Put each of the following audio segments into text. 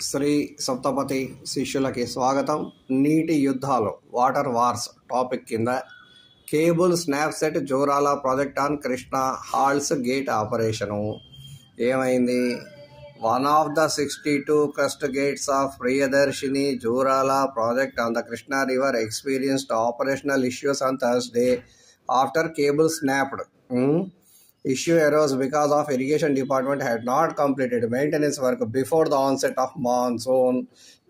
శ్రీ సప్తపతి శిష్యులకి స్వాగతం. నీటి యుద్ధాలు వాటర్ వార్స్ టాపిక్ కింద cable snap set Jurala project on Krishna halls gate operation ఏమైంది? One of the 62 crust gates of Priyadarsini Jorala project on the Krishna River experienced operational issues on Thursday after cable snapped. Issue arose because of irrigation department had not completed maintenance work before the onset of monsoon.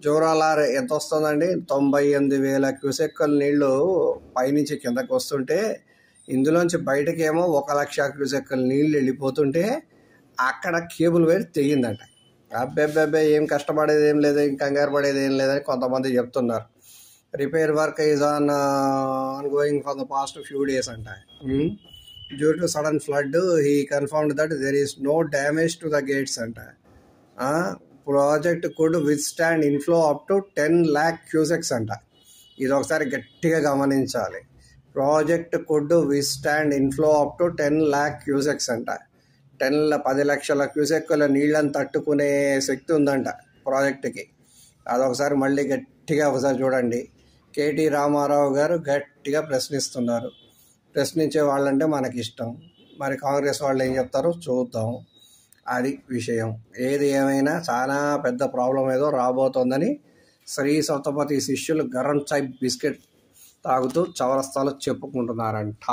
జోరాల ఎంత వస్తుందండి? 98,000 క్యూసెక్కుల నీళ్లు పైనుంచి కిందకు వస్తుంటే ఇందులోంచి బయటకేమో 1,00,000 క్యూసెక్కుల నీళ్ళు వెళ్ళిపోతుంటే అక్కడ కేబుల్ వైర్ తెగిందంట. అబ్బెబ్బెబ్బే ఏం కష్టపడేది ఏం లేదు, ఏం కంగారు పడేది ఏం లేదని కొంతమంది చెప్తున్నారు. Repair work is ongoing for the past few days అంట. Due to sudden flood he confirmed that there is no damage to the gates అంట. Project could withstand inflow up to 10 lakh cusecs అంట. ఇది ఒకసారి గట్టిగా గమనించాలి. Project could withstand inflow up to 10 lakh cusecs అంట. 10 లక్షల క్యూసెక్కుల నీళ్ళని తట్టుకునే శక్తి ఉందంట ప్రాజెక్టుకి. అదొకసారి మళ్ళీ గట్టిగా ఒకసారి చూడండి. కేటీ రామారావు గారు గట్టిగా ప్రశ్నిస్తున్నారు. ప్రశ్నించే వాళ్ళంటే మనకి ఇష్టం. మరి కాంగ్రెస్ వాళ్ళు ఏం చెప్తారో చూద్దాం. అది విషయం. ఏది ఏమైనా చాలా పెద్ద ప్రాబ్లం ఏదో రాబోతోందని శ్రీ సప్తపతి శిష్యులు గరం చాయ్ బిస్కెట్ తాగుతూ చౌరస్తాలో చెప్పుకుంటున్నారంట.